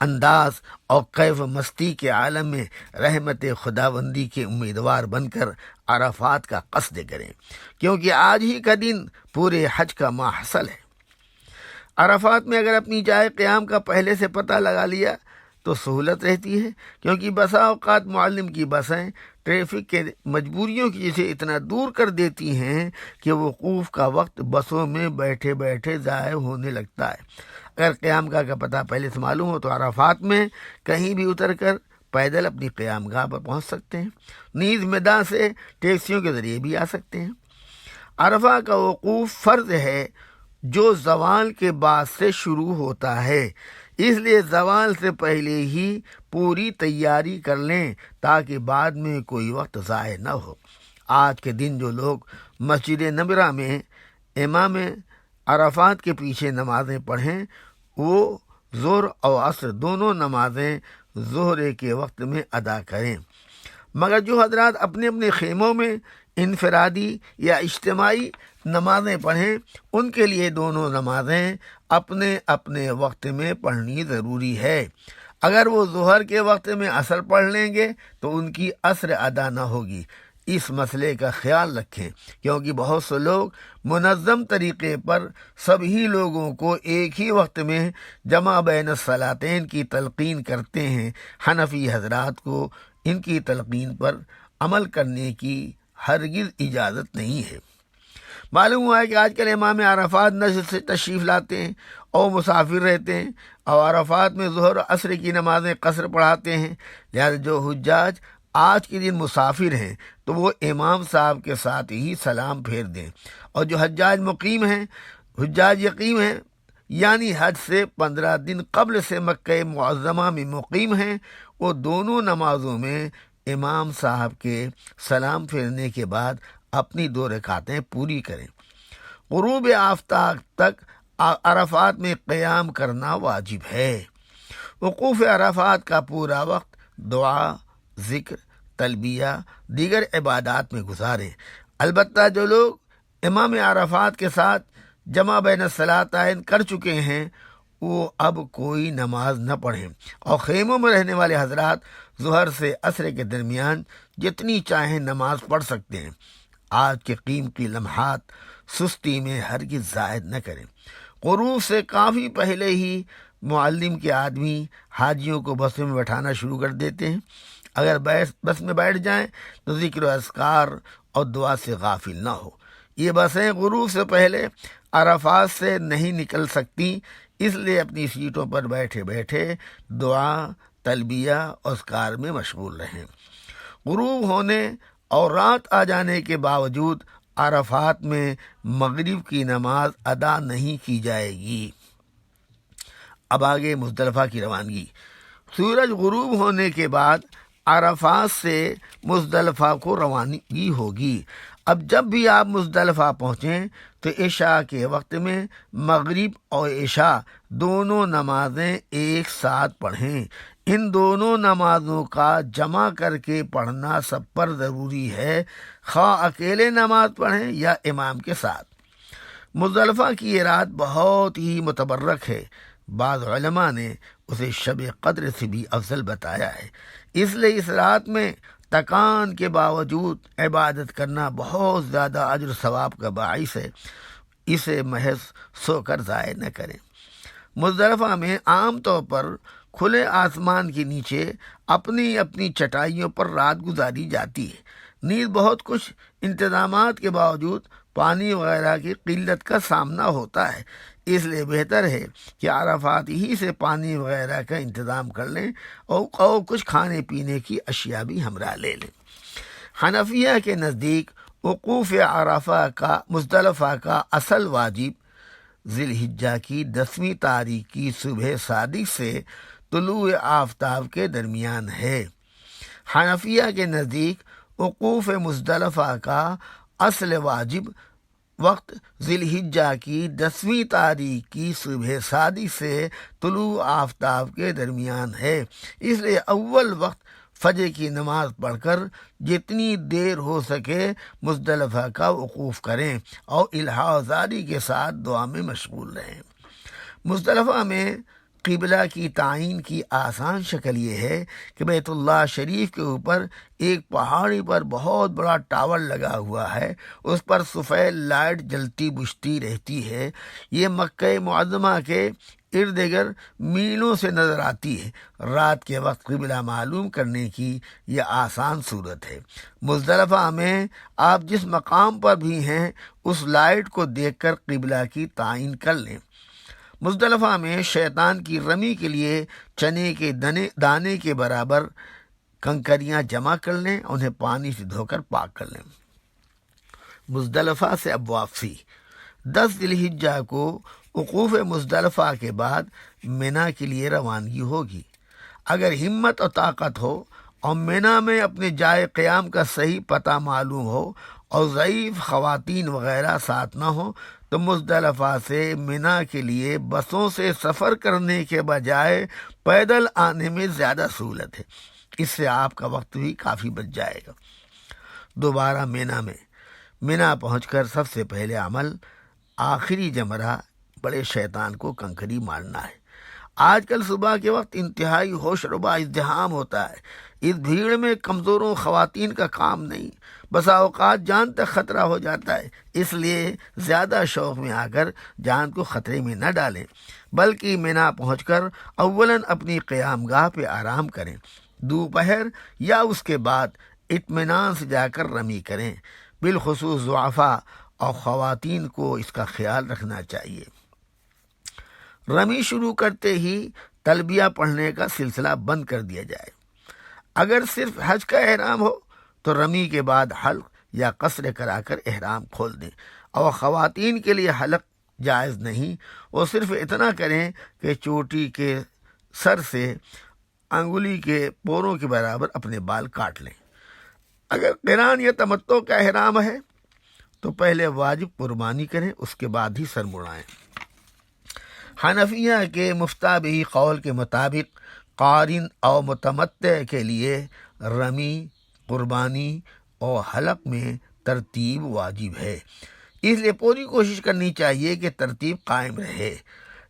انداز اور کیف مستی کے عالم میں رحمت خداوندی کے امیدوار بن کر عرفات کا قصد کریں، کیونکہ آج ہی کا دن پورے حج کا ماحصل ہے۔ عرفات میں اگر اپنی جائے قیام کا پہلے سے پتہ لگا لیا تو سہولت رہتی ہے، کیونکہ بسا اوقات معلم کی بسیں ٹریفک کے مجبوریوں کی جسے اتنا دور کر دیتی ہیں کہ وقوف کا وقت بسوں میں بیٹھے بیٹھے ضائع ہونے لگتا ہے۔ اگر قیام گاہ کا پتہ پہلے سے معلوم ہو تو عرفات میں کہیں بھی اتر کر پیدل اپنی قیام گاہ پر پہنچ سکتے ہیں، نیز میدان سے ٹیکسیوں کے ذریعے بھی آ سکتے ہیں۔ عرفہ کا وقوف فرض ہے جو زوال کے بعد سے شروع ہوتا ہے، اس لیے زوال سے پہلے ہی پوری تیاری کر لیں تاکہ بعد میں کوئی وقت ضائع نہ ہو۔ آج کے دن جو لوگ مسجد نمرہ میں امام عرفات کے پیچھے نمازیں پڑھیں وہ ظہر اور عصر دونوں نمازیں ظہر کے وقت میں ادا کریں۔ مگر جو حضرات اپنے اپنے خیموں میں انفرادی یا اجتماعی نمازیں پڑھیں ان کے لیے دونوں نمازیں اپنے اپنے وقت میں پڑھنی ضروری ہے۔ اگر وہ ظہر کے وقت میں عصر پڑھ لیں گے تو ان کی عصر ادا نہ ہوگی۔ اس مسئلے کا خیال رکھیں، کیونکہ بہت سے لوگ منظم طریقے پر سبھی لوگوں کو ایک ہی وقت میں جمع بین الصلاتین کی تلقین کرتے ہیں۔ حنفی حضرات کو ان کی تلقین پر عمل کرنے کی ہرگز اجازت نہیں ہے۔ معلوم ہوا ہے کہ آج کل امام عرفات نجد سے تشریف لاتے ہیں اور مسافر رہتے ہیں، اور عرفات میں ظہر و عصر کی نمازیں قصر پڑھاتے ہیں۔ لہذا جو حجاج آج کے دن مسافر ہیں تو وہ امام صاحب کے ساتھ ہی سلام پھیر دیں، اور جو حجاج یقیم ہیں یعنی حج سے 15 دن قبل سے مکہ معظمہ میں مقیم ہیں، وہ دونوں نمازوں میں امام صاحب کے سلام پھیرنے کے بعد اپنی 2 رکعتیں پوری کریں۔ غروب آفتاب تک عرفات میں قیام کرنا واجب ہے۔ وقوف عرفات کا پورا وقت دعا، ذکر، تلبیہ، دیگر عبادات میں گزاریں۔ البتہ جو لوگ امام عرفات کے ساتھ جمع بین الصلاتین کر چکے ہیں وہ اب کوئی نماز نہ پڑھیں، اور خیموں میں رہنے والے حضرات ظہر سے عصر کے درمیان جتنی چاہیں نماز پڑھ سکتے ہیں۔ آج کے قیمتی لمحات سستی میں ہرگز ضائع نہ کریں۔ غروب سے کافی پہلے ہی معلم کے آدمی حاجیوں کو بس میں بٹھانا شروع کر دیتے ہیں۔ اگر بس میں بیٹھ جائیں تو ذکر و اذکار اور دعا سے غافل نہ ہو۔ یہ بسیں غروب سے پہلے عرفات سے نہیں نکل سکتی، اس لیے اپنی سیٹوں پر بیٹھے بیٹھے دعا، تلبیہ اور اذکار میں مشغول رہیں۔ غروب ہونے اور رات آ جانے کے باوجود عرفات میں مغرب کی نماز ادا نہیں کی جائے گی۔ اب آگے مزدلفہ کی روانگی۔ سورج غروب ہونے کے بعد عرفات سے مزدلفہ کو روانگی ہوگی۔ اب جب بھی آپ مزدلفہ پہنچیں تو عشاء کے وقت میں مغرب اور عشاء دونوں نمازیں ایک ساتھ پڑھیں۔ ان دونوں نمازوں کا جمع کر کے پڑھنا سب پر ضروری ہے، خواہ اکیلے نماز پڑھیں یا امام کے ساتھ۔ مزدلفہ کی یہ رات بہت ہی متبرک ہے، بعض علماء نے اسے شب قدر سے بھی افضل بتایا ہے، اس لیے اس رات میں تکان کے باوجود عبادت کرنا بہت زیادہ اجر ثواب کا باعث ہے۔ اسے محض سو کر ضائع نہ کریں۔ مزدلفہ میں عام طور پر کھلے آسمان کے نیچے اپنی اپنی چٹائیوں پر رات گزاری جاتی ہے۔ نیز بہت کچھ انتظامات کے باوجود پانی وغیرہ کی قلت کا سامنا ہوتا ہے، اس لیے بہتر ہے کہ عرفات ہی سے پانی وغیرہ کا انتظام کر لیں اور کچھ کھانے پینے کی اشیاء بھی ہمراہ لے لیں۔ حنفیہ کے نزدیک وقوف عرفہ کا مزدلفہ کا اصل واجب ذی الحجہ کی 10ویں تاریخ کی صبح صادق سے طلوع آفتاب کے درمیان ہے۔ حنفیہ کے نزدیک وقوف مزدلفہ کا اصل واجب وقت ذی الحجہ کی 10ویں تاریخ کی صبح صادق سے طلوع آفتاب کے درمیان ہے، اس لیے اول وقت فجر کی نماز پڑھ کر جتنی دیر ہو سکے مزدلفہ کا وقوف کریں اور الہا زاری کے ساتھ دعا میں مشغول رہیں۔ مزدلفہ میں قبلہ کی تعین کی آسان شکل یہ ہے کہ بیت اللہ شریف کے اوپر ایک پہاڑی پر بہت بڑا ٹاور لگا ہوا ہے، اس پر سفید لائٹ جلتی بجھتی رہتی ہے۔ یہ مکہ معظمہ کے ارد گرد میلوں سے نظر آتی ہے۔ رات کے وقت قبلہ معلوم کرنے کی یہ آسان صورت ہے۔ مزدلفہ میں آپ جس مقام پر بھی ہیں اس لائٹ کو دیکھ کر قبلہ کی تعین کر لیں۔ مزدلفہ میں شیطان کی رمی کے لیے چنے کے دانے کے برابر کنکریاں جمع کر لیں، انہیں پانی سے دھو کر پاک کر لیں۔ مزدلفہ سے اب واپسی۔ 10 ذی الحجہ کو وقوف مزدلفہ کے بعد منا کے لیے روانگی ہوگی۔ اگر ہمت اور طاقت ہو اور منا میں اپنے جائے قیام کا صحیح پتہ معلوم ہو اور ضعیف خواتین وغیرہ ساتھ نہ ہو تو مزدلفہ سے منا کے لیے بسوں سے سفر کرنے کے بجائے پیدل آنے میں زیادہ سہولت ہے، اس سے آپ کا وقت بھی کافی بچ جائے گا۔ دوبارہ مینا پہنچ کر سب سے پہلے عمل آخری جمرہ بڑے شیطان کو کنکری مارنا ہے۔ آج کل صبح کے وقت انتہائی ہوش ربا ازدحام ہوتا ہے۔ اس بھیڑ میں کمزوروں خواتین کا کام نہیں، بسا اوقات جان تک خطرہ ہو جاتا ہے۔ اس لیے زیادہ شوق میں آ کر جان کو خطرے میں نہ ڈالیں، بلکہ مینا پہنچ کر اولاً اپنی قیام گاہ پہ آرام کریں، دوپہر یا اس کے بعد اطمینان سے جا کر رمی کریں۔ بالخصوص ضعفاء اور خواتین کو اس کا خیال رکھنا چاہیے۔ رمی شروع کرتے ہی تلبیہ پڑھنے کا سلسلہ بند کر دیا جائے۔ اگر صرف حج کا احرام ہو تو رمی کے بعد حلق یا قصر کرا کر احرام کھول دیں، اور خواتین کے لیے حلق جائز نہیں، وہ صرف اتنا کریں کہ چوٹی کے سر سے انگلی کے پوروں کے برابر اپنے بال کاٹ لیں۔ اگر قران یا تمتع کا احرام ہے تو پہلے واجب قربانی کریں، اس کے بعد ہی سر مڑائیں۔ حنفیہ کے مفتابہی قول کے مطابق قارن اور متمتع کے لیے رمی، قربانی اور حلق میں ترتیب واجب ہے، اس لیے پوری کوشش کرنی چاہیے کہ ترتیب قائم رہے۔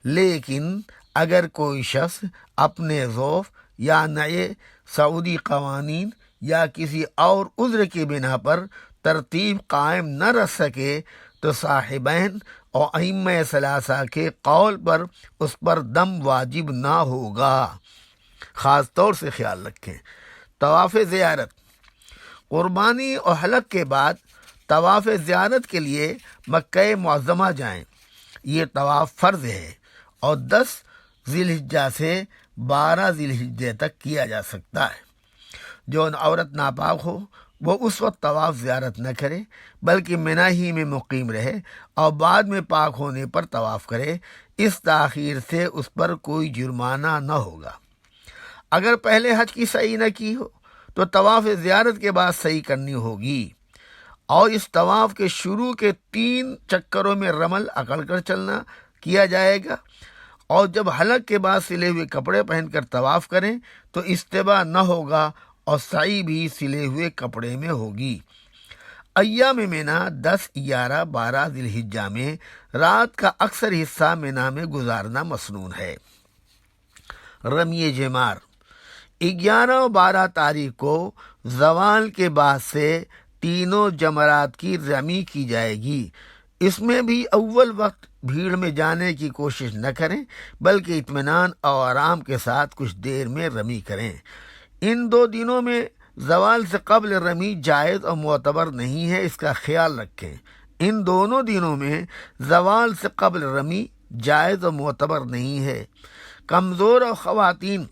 لیکن اگر کوئی شخص اپنے ذوف یا نئے سعودی قوانین یا کسی اور عذر کی بنا پر ترتیب قائم نہ رکھ سکے تو صاحبین اور ائمہ ثلاثہ کے قول پر اس پر دم واجب نہ ہوگا۔ خاص طور سے خیال رکھیں، طواف زیارت، قربانی اور حلق کے بعد طواف زیارت کے لیے مکہ معظمہ جائیں۔ یہ طواف فرض ہے اور 10 ذی الحجہ سے 12 ذی الحجہ تک کیا جا سکتا ہے۔ جو عورت ناپاک ہو وہ اس وقت طواف زیارت نہ کرے، بلکہ مینا ہی میں مقیم رہے اور بعد میں پاک ہونے پر طواف کرے۔ اس تاخیر سے اس پر کوئی جرمانہ نہ ہوگا۔ اگر پہلے حج کی سعی نہ کی ہو تو طواف زیارت کے بعد سعی کرنی ہوگی، اور اس طواف کے شروع کے 3 چکروں میں رمل اکڑ کر چلنا کیا جائے گا، اور جب حلق کے بعد سلے ہوئے کپڑے پہن کر طواف کریں تو استباء نہ ہوگا اور سعی بھی سلے ہوئے کپڑے میں ہوگی۔ ایام مینا 10، 11، 12 ذی الحجہ میں رات کا اکثر حصہ مینا میں گزارنا مسنون ہے۔ رمی جمار 11 اور 12 تاریخ کو زوال کے بعد سے تینوں جمرات کی رمی کی جائے گی۔ اس میں بھی اول وقت بھیڑ میں جانے کی کوشش نہ کریں، بلکہ اطمینان اور آرام کے ساتھ کچھ دیر میں رمی کریں۔ ان 2 دنوں میں زوال سے قبل رمی جائز اور معتبر نہیں ہے، اس کا خیال رکھیں۔ ان دونوں دنوں میں زوال سے قبل رمی جائز اور معتبر نہیں ہے۔ کمزور اور خواتین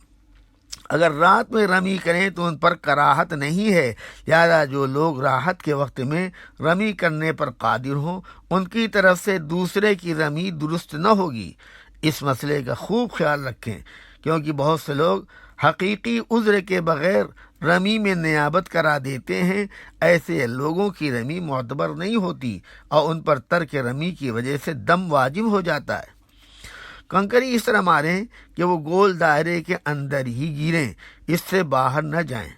اگر رات میں رمی کریں تو ان پر کراہت نہیں ہے، لہذا جو لوگ راحت کے وقت میں رمی کرنے پر قادر ہوں ان کی طرف سے دوسرے کی رمی درست نہ ہوگی۔ اس مسئلے کا خوب خیال رکھیں، کیونکہ بہت سے لوگ حقیقی عذر کے بغیر رمی میں نیابت کرا دیتے ہیں۔ ایسے لوگوں کی رمی معتبر نہیں ہوتی اور ان پر ترک رمی کی وجہ سے دم واجب ہو جاتا ہے۔ کنکری اس طرح ماریں کہ وہ گول دائرے کے اندر ہی گریں، اس سے باہر نہ جائیں۔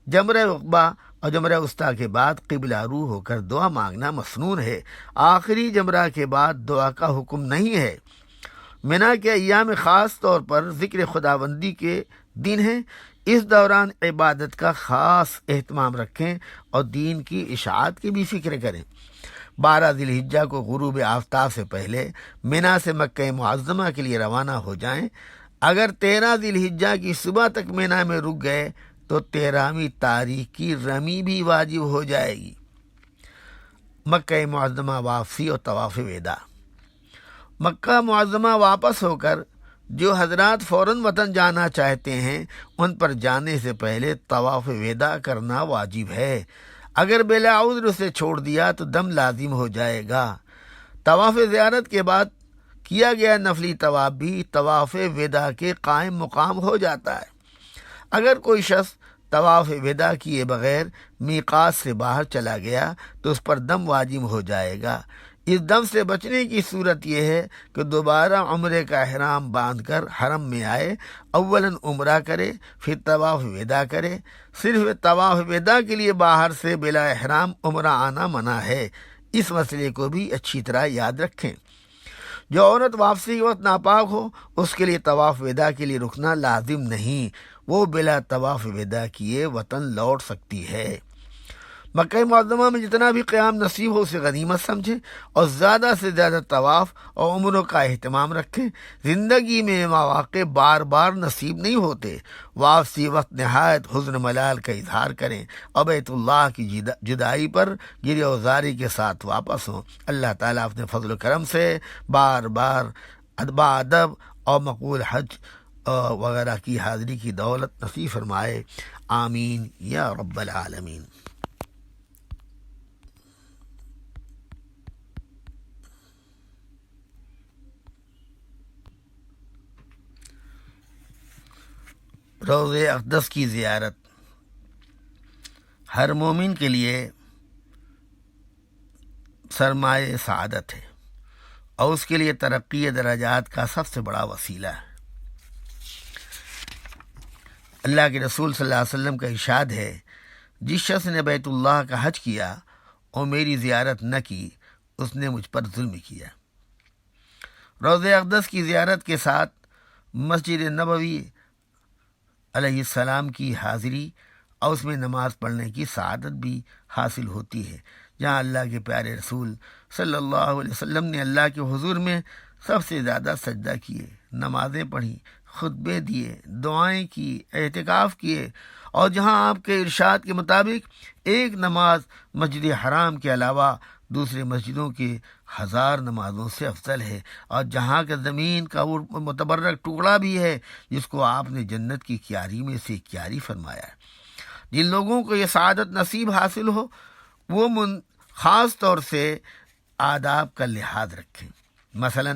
جمرہ عقبہ اور جمرہ وسطیٰ کے بعد قبلہ رو ہو کر دعا مانگنا مسنون ہے۔ آخری جمرہ کے بعد دعا کا حکم نہیں ہے۔ مینا کے ایام خاص طور پر ذکر خداوندی کے دن ہیں، اس دوران عبادت کا خاص اہتمام رکھیں اور دین کی اشاعت کی بھی فکر کریں۔ 12 ذی الحجہ کو غروب آفتاب سے پہلے مینا سے مکہ معظمہ کے لیے روانہ ہو جائیں۔ اگر 13 ذی الحجہ کی صبح تک مینا میں رک گئے تو 13ویں تاریخ کی رمی بھی واجب ہو جائے گی۔ مکہ معظمہ واپسی اور طواف وداع۔ مکہ معظمہ واپس ہو کر جو حضرات فوراً وطن جانا چاہتے ہیں ان پر جانے سے پہلے طواف وداع کرنا واجب ہے۔ اگر بلا عذر اسے چھوڑ دیا تو دم لازم ہو جائے گا۔ طواف زیارت کے بعد کیا گیا نفلی طواف بھی طواف وداع کے قائم مقام ہو جاتا ہے۔ اگر کوئی شخص طواف وداع کیے بغیر میقات سے باہر چلا گیا تو اس پر دم واجب ہو جائے گا۔ اس دم سے بچنے کی صورت یہ ہے کہ دوبارہ عمرے کا احرام باندھ کر حرم میں آئے، اولاً عمرہ کرے، پھر طواف وداع کرے۔ صرف طواف وداع کے لیے باہر سے بلا احرام عمرہ آنا منع ہے، اس مسئلے کو بھی اچھی طرح یاد رکھیں۔ جو عورت واپسی کے وقت ناپاک ہو اس کے لیے طواف وداع کے لیے رکنا لازم نہیں، وہ بلا طواف وداع کیے وطن لوٹ سکتی ہے۔ مکہ معظمہ میں جتنا بھی قیام نصیب ہو اسے غنیمت سمجھیں اور زیادہ سے زیادہ طواف اور عمروں کا اہتمام رکھیں۔ زندگی میں مواقع بار بار نصیب نہیں ہوتے، واپسی وقت نہایت حزن ملال کا اظہار کریں اور بیت اللہ کی جدائی پر گریہ و زاری کے ساتھ واپس ہوں۔ اللہ تعالیٰ اپنے فضل و کرم سے بار بار ادب اور مقبول حج وغیرہ کی حاضری کی دولت نصیب فرمائے، آمین یا رب العالمین۔ روضہ اقدس کی زیارت ہر مومن کے لیے سرمایہ سعادت ہے اور اس کے لیے ترقی درجات کا سب سے بڑا وسیلہ ہے۔ اللہ کے رسول صلی اللہ علیہ وسلم کا ارشاد ہے، جس شخص نے بیت اللہ کا حج کیا اور میری زیارت نہ کی اس نے مجھ پر ظلم کیا۔ روضہ اقدس کی زیارت کے ساتھ مسجد نبوی علیہ السلام کی حاضری اور اس میں نماز پڑھنے کی سعادت بھی حاصل ہوتی ہے، جہاں اللہ کے پیارے رسول صلی اللہ علیہ وسلم نے اللہ کے حضور میں سب سے زیادہ سجدہ کیے، نمازیں پڑھی، خطبے دیے، دعائیں کی، اعتکاف کیے، اور جہاں آپ کے ارشاد کے مطابق ایک نماز مسجد حرام کے علاوہ دوسرے مسجدوں کے 1000 نمازوں سے افضل ہے، اور جہاں کا زمین کا وہ متبرک ٹکڑا بھی ہے جس کو آپ نے جنت کی کیاری میں سے کیاری فرمایا ہے۔ جن لوگوں کو یہ سعادت نصیب حاصل ہو وہ خاص طور سے آداب کا لحاظ رکھیں۔ مثلا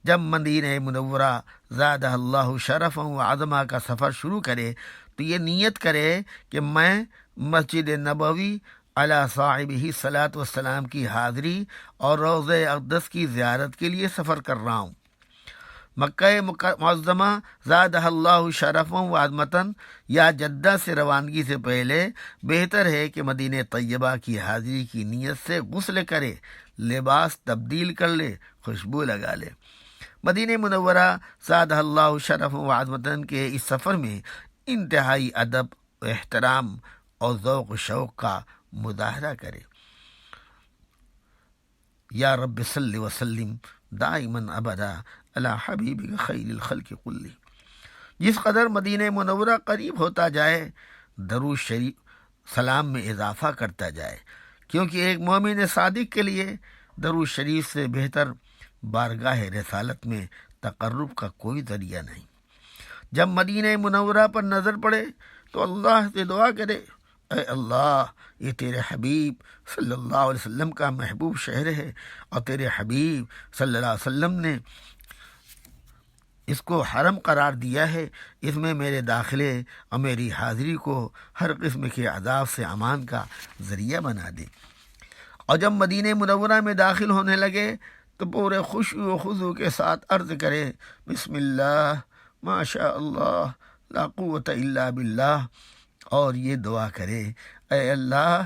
جب مدینہ منورہ زادہ اللہ شرفا و عظمہ کا سفر شروع کرے تو یہ نیت کرے کہ میں مسجد نبوی علی صاحبہ صلاۃ والسلام کی حاضری اور روضہ اقدس کی زیارت کے لیے سفر کر رہا ہوں۔ مکہ معظمہ زادہ اللہ شرفا و عظمتاً یا جدہ سے روانگی سے پہلے بہتر ہے کہ مدینہ طیبہ کی حاضری کی نیت سے غسل کرے، لباس تبدیل کر لے، خوشبو لگا لے۔ مدینہ منورہ زادہ اللہ شرفا و عظمتاً کے اس سفر میں انتہائی ادب، احترام اور ذوق و شوق کا مظاہرہ کرے۔ یا رب صلی وسلم دائماً ابدا علی حبیبک خیر الخلق کلہ۔ جس قدر مدینہ منورہ قریب ہوتا جائے درود شریف سلام میں اضافہ کرتا جائے، کیونکہ ایک مومن صادق کے لیے درود شریف سے بہتر بارگاہ رسالت میں تقرب کا کوئی ذریعہ نہیں۔ جب مدینہ منورہ پر نظر پڑے تو اللہ سے دعا کرے، اے اللہ یہ تیرے حبیب صلی اللہ علیہ وسلم کا محبوب شہر ہے اور تیرے حبیب صلی اللہ علیہ وسلم نے اس کو حرم قرار دیا ہے، اس میں میرے داخلے اور میری حاضری کو ہر قسم کے عذاب سے امان کا ذریعہ بنا دے۔ اور جب مدینہ منورہ میں داخل ہونے لگے تو پورے خشوع و خضوع کے ساتھ عرض کرے، بسم اللہ ما شاء اللہ لا قوت الا باللہ، اور یہ دعا کرے، اے اللہ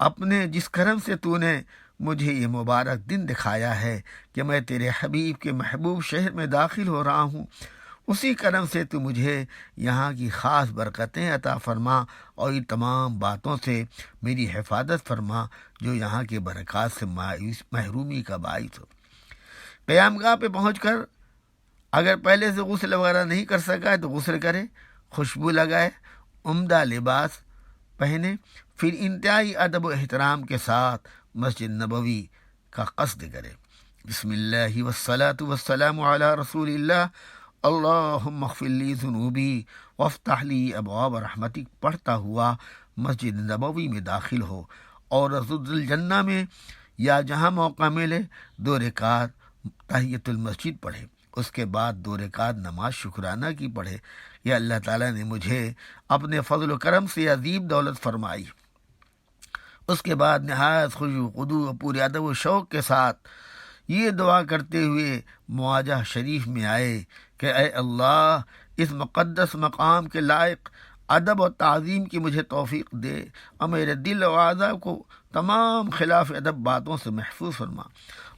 اپنے جس کرم سے تو نے مجھے یہ مبارک دن دکھایا ہے کہ میں تیرے حبیب کے محبوب شہر میں داخل ہو رہا ہوں، اسی کرم سے تو مجھے یہاں کی خاص برکتیں عطا فرما اور ان تمام باتوں سے میری حفاظت فرما جو یہاں کے برکات سے محرومی کا باعث ہو۔ قیام گاہ پہ پہنچ کر اگر پہلے سے غسل وغیرہ نہیں کر سکا ہے تو غسل کرے، خوشبو لگائے، عمدہ لباس پہنے، پھر انتہائی ادب و احترام کے ساتھ مسجد نبوی کا قصد کرے۔ بسم اللہ والصلاة والسلام علی رسول اللہ، اللہم اغفر لی ذنوبی وافتح لی ابواب رحمتک پڑھتا ہوا مسجد نبوی میں داخل ہو، اور رسول الجنہ میں یا جہاں موقع ملے 2 رکعت تحیۃ المسجد پڑھے، اس کے بعد 2 رکعت نماز شکرانہ کی پڑھے کہ اللہ تعالیٰ نے مجھے اپنے فضل و کرم سے عظیم دولت فرمائی، اس کے بعد نہایت خشوع خضوع اور پورے ادب و شوق کے ساتھ یہ دعا کرتے ہوئے مواجہ شریف میں آئے کہ اے اللہ، اس مقدس مقام کے لائق ادب و تعظیم کی مجھے توفیق دے اور میرے دل و اعضاء کو تمام خلاف ادب باتوں سے محفوظ فرما،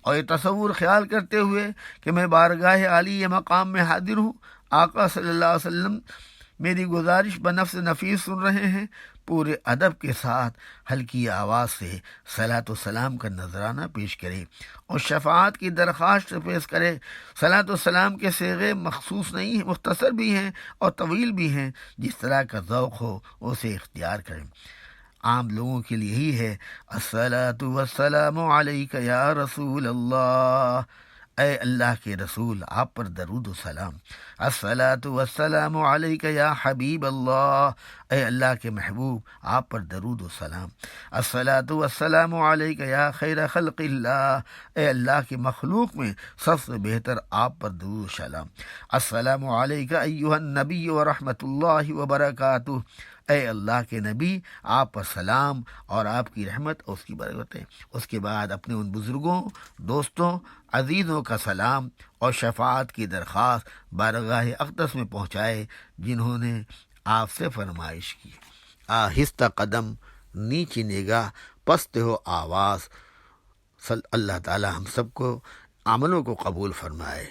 اور یہ تصور خیال کرتے ہوئے کہ میں بارگاہ عالی مقام میں حاضر ہوں، آقا صلی اللہ علیہ وسلم میری گزارش بنفس نفیس سن رہے ہیں، پورے ادب کے ساتھ ہلکی آواز سے صلاۃ و سلام کا نذرانہ پیش کرے اور شفاعت کی درخواست پیش کرے۔ صلاۃ و سلام کے صیغے مخصوص نہیں ہیں، مختصر بھی ہیں اور طویل بھی ہیں، جس طرح کا ذوق ہو اسے اختیار کریں۔ عام لوگوں کے لیے یہی ہے، الصلاۃ والسلام علیک یا رسول اللہ، اے اللہ کے رسول آپ پر درود و سلام۔ الصلاۃ والسلام علیک یا حبیب اللہ، اے اللہ کے محبوب آپ پر درود و سلام۔ الصلاۃ والسلام علیک یا خیر خلق اللہ، اے اللہ کے مخلوق میں سب سے بہتر آپ پر درود و سلام۔ السلام علیک ایھا النبی ورحمۃ اللہ وبرکاتہ، اے اللہ کے نبی آپ پر سلام اور آپ کی رحمت اور اس کی برکتیں۔ اس کے بعد اپنے ان بزرگوں، دوستوں، عزیزوں کا سلام اور شفاعت کی درخواست بارگاہ اقدس میں پہنچائے، جنہوں نے آپ سے فرمائش کی۔ آہستہ قدم، نیچی نگاہ، پست ہو آواز۔ اللہ تعالی ہم سب کو عملوں کو قبول فرمائے۔